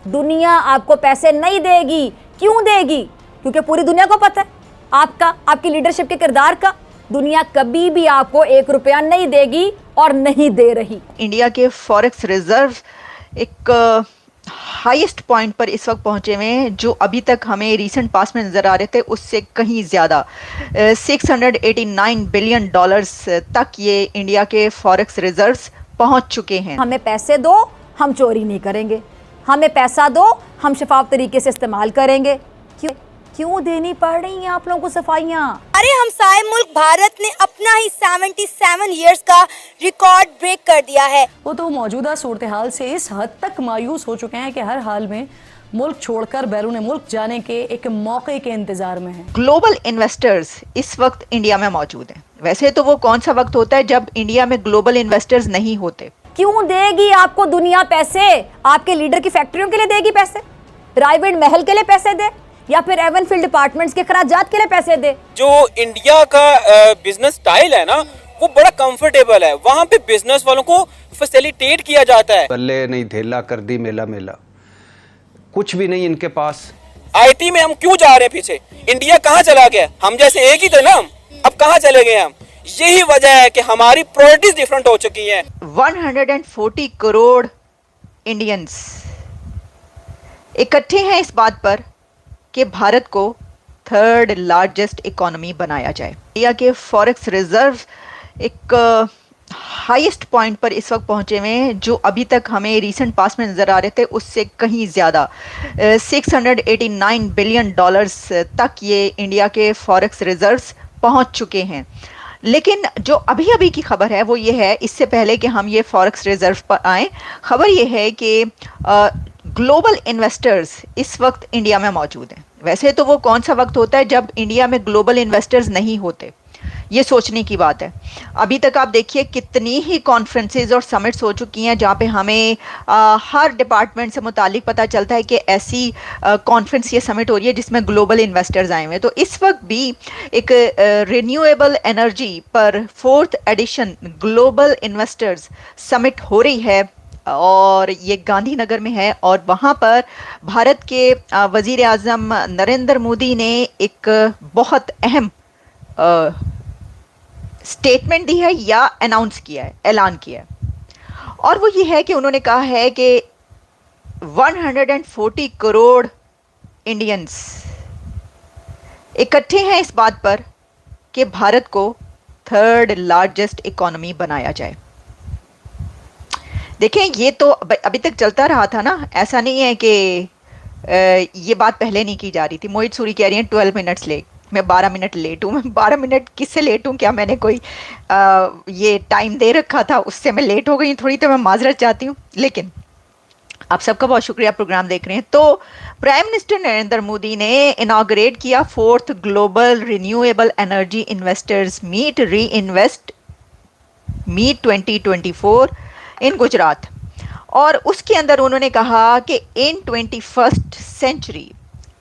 दुनिया आपको पैसे नहीं देगी। क्यों देगी? क्योंकि पूरी दुनिया को पता है आपका, आपकी लीडरशिप के किरदार का, दुनिया कभी भी आपको 1 रुपया नहीं देगी और नहीं दे रही। इंडिया के फॉरेक्स रिजर्व एक हाईएस्ट पॉइंट पर इस वक्त पहुंचे हुए हैं, जो अभी तक हमें रीसेंट पास में नजर आ रहे थे उससे कहीं ज्यादा 689 बिलियन डॉलर्स तक ये इंडिया के फॉरेक्स रिजर्व्स पहुंच चुके हैं। हमें पैसे दो, हम चोरी नहीं करेंगे। हमें पैसा दो, हम शफाफ तरीके से इस्तेमाल करेंगे। क्यों देनी पड़ रही हैं आप लोगों को सफाइयाँ? अरे हमसाए मुल्क भारत ने अपना ही 77 इयर्स का रिकॉर्ड ब्रेक कर दिया है। वो तो मौजूदा सूरत हाल से इस हद तक मायूस हो चुके हैं कि हर हाल में मुल्क छोड़कर बैरून मुल्क जाने के एक मौके के इंतजार में हैं। ग्लोबल इन्वेस्टर्स इस वक्त इंडिया में मौजूद हैं। वैसे तो वो कौन सा वक्त होता है जब इंडिया में ग्लोबल इन्वेस्टर्स नहीं होते। क्यों देगी आपको दुनिया पैसे? आपके लीडर की फैक्ट्रियों के लिए देगी पैसे, रायविंड महल के लिए पैसे दे, या फिर एवन फील्ड डिपार्टमेंट्स के खराजात के लिए पैसे दे? जो इंडिया का बिजनेस स्टाइल है ना, वो बड़ा कंफर्टेबल है। वहाँ पे बिजनेस वालों को फैसिलिटेट किया जाता है। बल्ले नहीं धेला कर दी मेला मेला, कुछ भी नहीं इनके पास। आईटी में हम क्यों जा रहे हैं पीछे? इंडिया कहाँ चला गया? हम जैसे एक ही थे ना, अब कहाँ चले गए हम? यही वजह है कि हमारी प्रायोरिटीज डिफरेंट हो चुकी हैं। 140 करोड़ इंडियंस इकट्ठे हैं इस बात पर कि भारत को थर्ड लार्जेस्ट इकोनॉमी बनाया जाए। इंडिया के फॉरेक्स रिजर्व एक हाईएस्ट पॉइंट पर इस वक्त पहुंचे हुए हैं, जो अभी तक हमें रीसेंट पास में नजर आ रहे थे उससे कहीं ज्यादा 689 बिलियन डॉलर्स तक ये इंडिया के फॉरेक्स रिजर्व्स पहुंच चुके हैं। लेकिन जो अभी अभी की खबर है वो ये है, इससे पहले कि हम ये फॉरेक्स रिजर्व पर आए, खबर ये है कि ग्लोबल इन्वेस्टर्स इस वक्त इंडिया में मौजूद हैं। वैसे तो वो कौन सा वक्त होता है जब इंडिया में ग्लोबल इन्वेस्टर्स नहीं होते, ये सोचने की बात है। अभी तक आप देखिए कितनी ही कॉन्फ्रेंसेज और समिट्स हो चुकी हैं जहाँ पे हमें हर डिपार्टमेंट से मुतालिक पता चलता है कि ऐसी कॉन्फ्रेंस, ये समिट हो रही है जिसमें ग्लोबल इन्वेस्टर्स आए हुए हैं। तो इस वक्त भी एक रिन्यूएबल एनर्जी पर 4th addition global investors summit हो रही है और ये गांधीनगर में है। और वहाँ पर भारत के वज़ीर आज़म नरेंद्र मोदी ने एक बहुत अहम स्टेटमेंट दी है या अनाउंस किया है, ऐलान किया है, और वो ये है कि उन्होंने कहा है कि 140 करोड़ इंडियंस इकट्ठे हैं इस बात पर कि भारत को थर्ड लार्जेस्ट इकोनॉमी बनाया जाए। देखें, ये तो अभी तक चलता रहा था ना, ऐसा नहीं है कि ये बात पहले नहीं की जा रही थी। मोहित सूरी कह रही हैं 12 मिनट्स लेट, मैं 12 मिनट लेट हूँ। मैं 12 मिनट किससे लेट हूँ? क्या मैंने कोई ये टाइम दे रखा था उससे मैं लेट हो गई थोड़ी? तो मैं माजरत चाहती हूँ। लेकिन आप सबका बहुत शुक्रिया, प्रोग्राम देख रहे हैं। तो प्राइम मिनिस्टर नरेंद्र मोदी ने इनॉग्रेट किया 4th global renewable energy investors meet re invest meet 2024 in Gujarat, और उसके अंदर उन्होंने कहा कि in 21st century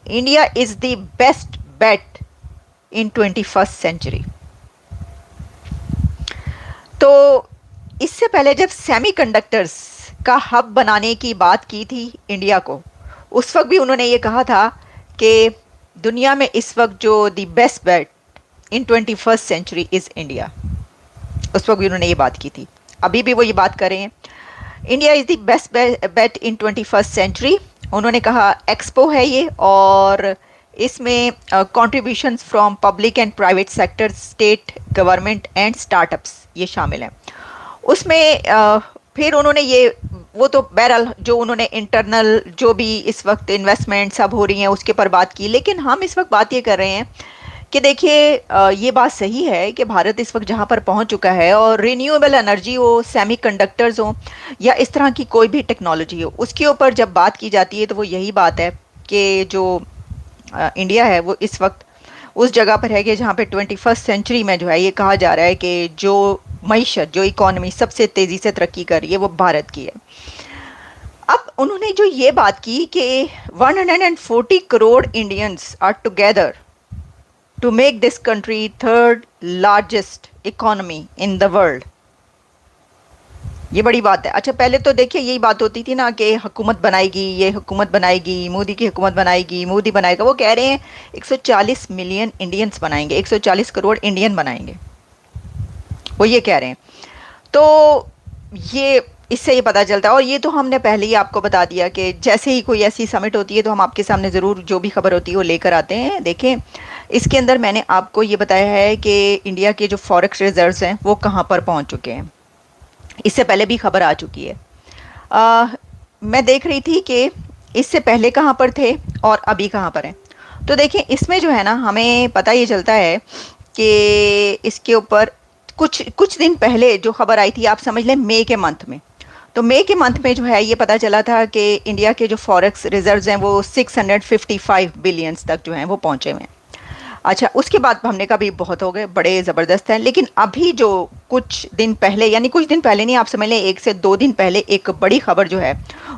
India is the best bet in 21st century. तो इससे पहले जब सेमीकंडक्टर्स का हब बनाने की बात की थी इंडिया को, उस वक्त भी उन्होंने ये कहा था कि दुनिया में इस वक्त जो the best bet in 21st century is India. उस वक्त भी उन्होंने ये बात की थी, अभी भी वो ये बात कर रहे हैं। India is the best bet in 21st century. उन्होंने कहा एक्सपो है ये, और इसमें contributions from public and private sector, state government and startups ये शामिल हैं उसमें। फिर उन्होंने ये, वो तो बहरहाल जो उन्होंने इंटरनल जो भी इस वक्त इन्वेस्टमेंट सब हो रही हैं उसके पर बात की। लेकिन हम इस वक्त बात ये कर रहे हैं कि देखिए, ये बात सही है कि भारत इस वक्त जहाँ पर पहुँच चुका है, और रिन्यूएबल एनर्जी हो, सेमीकंडक्टर्स हो, या इस तरह की कोई भी टेक्नोलॉजी हो, उसके ऊपर जब बात की जाती है तो वो यही बात है कि जो इंडिया है वो इस वक्त उस जगह पर है कि जहाँ पे 21st सेंचुरी में जो है ये कहा जा रहा है कि जो मईशत, जो इकोनॉमी सबसे तेज़ी से तरक्की कर रही है वो भारत की है। अब उन्होंने जो ये बात की कि 140 crore Indians are together to make this country third largest economy in the world. ये बड़ी बात है। अच्छा, पहले तो देखिए यही बात होती थी ना कि हुकूमत बनाएगी, ये हुकूमत बनाएगी, मोदी की हुकूमत बनाएगी, मोदी बनाएगा। वो कह रहे हैं 140 मिलियन इंडियंस बनाएंगे, 140 करोड़ इंडियन बनाएंगे, वो ये कह रहे हैं। तो ये इससे ये पता चलता है, और ये तो हमने पहले ही आपको बता दिया कि जैसे ही कोई ऐसी समिट होती है तो हम आपके सामने ज़रूर जो भी खबर होती है वो लेकर आते हैं। देखें, इसके अंदर मैंने आपको ये बताया है कि इंडिया के जो फॉरेक्स रिजर्व्स हैं वो कहाँ पर पहुँच चुके हैं। इससे पहले भी खबर आ चुकी है। मैं देख रही थी कि इससे पहले कहाँ पर थे और अभी कहाँ पर हैं। तो देखें, इसमें जो है ना हमें पता ये चलता है कि इसके ऊपर कुछ दिन पहले जो खबर आई थी, आप समझ लें मई के मंथ में, तो मई के मंथ में जो है ये पता चला था कि इंडिया के जो फॉरेक्स रिजर्व्स हैं वो 655 बिलियंस तक जो हैं वो पहुँचे हुए हैं। अच्छा, उसके बाद हमने कहा भी बहुत हो गए, बड़े ज़बरदस्त हैं। लेकिन अभी जो कुछ दिन पहले, यानी कुछ दिन पहले नहीं, आप समझ लें 1 से 2 दिन पहले एक बड़ी खबर जो है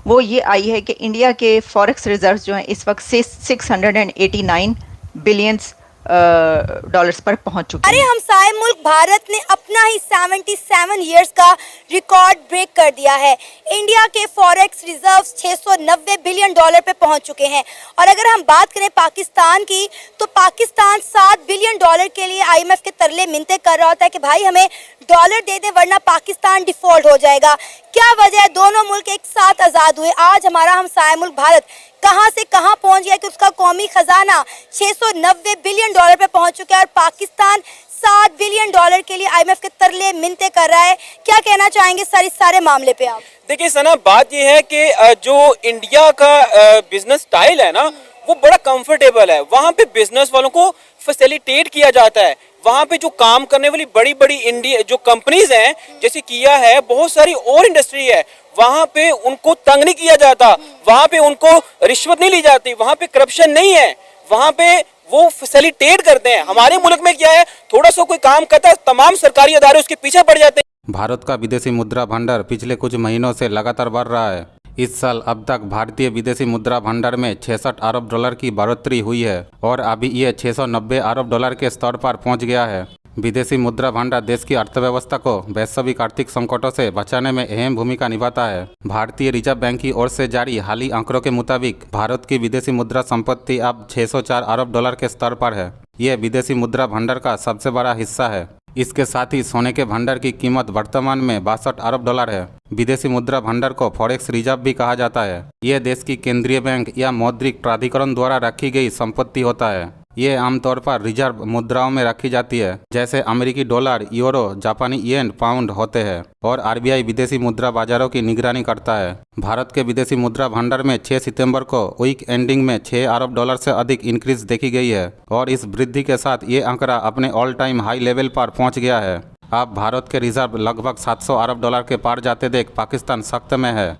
वो ये आई है कि इंडिया के फॉरेक्स रिजर्व्स जो हैं इस वक्त 689 बिलियंस डॉलर्स पर पहुंच चुके अरे हैं। हमसाए मुल्क भारत ने अपना ही 77 इयर्स का रिकॉर्ड ब्रेक कर दिया है। इंडिया के फॉरेक्स रिजर्व्स 690 बिलियन डॉलर पे पहुंच चुके हैं। और अगर हम बात करें पाकिस्तान की, तो पाकिस्तान 7 बिलियन डॉलर के लिए IMF के तरले मिन्नतें कर रहा होता है कि भाई हमें डॉलर दे दे वरना पाकिस्तान डिफॉल्ट हो जाएगा। क्या वजह है, दोनों मुल्क एक साथ आज़ाद हुए। आज हमारा हमसाया मुल्क भारत कहां से कहां पहुंच गया कि उसका कौमी खजाना 690 बिलियन डॉलर पे पहुंच चुका है और पाकिस्तान 7 बिलियन डॉलर के लिए IMF के तरले मिन्नतें कर रहा है। क्या कहना चाहेंगे सर इस सारे मामले पे आप? देखिए सना, बात यह है कि जो इंडिया का बिजनेस स्टाइल है ना वो बड़ा कंफर्टेबल है। वहाँ पे बिजनेस वालों को फैसिलिटेट किया जाता है। वहाँ पे जो काम करने वाली बड़ी बड़ी इंडिया जो कंपनीज हैं, जैसे किया है, बहुत सारी और इंडस्ट्री है, वहाँ पे उनको तंग नहीं किया जाता, वहाँ पे उनको रिश्वत नहीं ली जाती, वहाँ पे करप्शन नहीं है, वहाँ पे वो फैसिलिटेट करते हैं। हमारे मुल्क में क्या है, थोड़ा सा कोई काम करता है तमाम सरकारी अदारे उसके पीछे पड़ जाते हैं। भारत का विदेशी मुद्रा भंडार पिछले कुछ महीनों से लगातार बढ़ रहा है। इस साल अब तक भारतीय विदेशी मुद्रा भंडार में 66 अरब डॉलर की बढ़ोतरी हुई है और अभी ये 690 अरब डॉलर के स्तर पर पहुंच गया है। विदेशी मुद्रा भंडार देश की अर्थव्यवस्था को वैश्विक आर्थिक संकटों से बचाने में अहम भूमिका निभाता है। भारतीय रिजर्व बैंक की ओर से जारी हाली आंकड़ों के मुताबिक भारत की विदेशी मुद्रा संपत्ति अब 604 अरब डॉलर के स्तर पर है। यह विदेशी मुद्रा भंडार का सबसे बड़ा हिस्सा है। इसके साथ ही सोने के भंडार की कीमत वर्तमान में 62 अरब डॉलर है। विदेशी मुद्रा भंडार को फॉरेक्स रिजर्व भी कहा जाता है। यह देश की केंद्रीय बैंक या मौद्रिक प्राधिकरण द्वारा रखी गई संपत्ति होता है। ये आमतौर पर रिजर्व मुद्राओं में रखी जाती है, जैसे अमेरिकी डॉलर, यूरो, जापानी येन, पाउंड होते हैं, और RBI विदेशी मुद्रा बाजारों की निगरानी करता है। भारत के विदेशी मुद्रा भंडार में 6 सितंबर को वीक एंडिंग में 6 अरब डॉलर से अधिक इंक्रीज देखी गई है और इस वृद्धि के साथ ये आंकड़ा अपने ऑल टाइम हाई लेवल पर पहुंच गया है। अब भारत के रिजर्व लगभग 700 अरब डॉलर के पार जाते देख पाकिस्तान सख्त में है।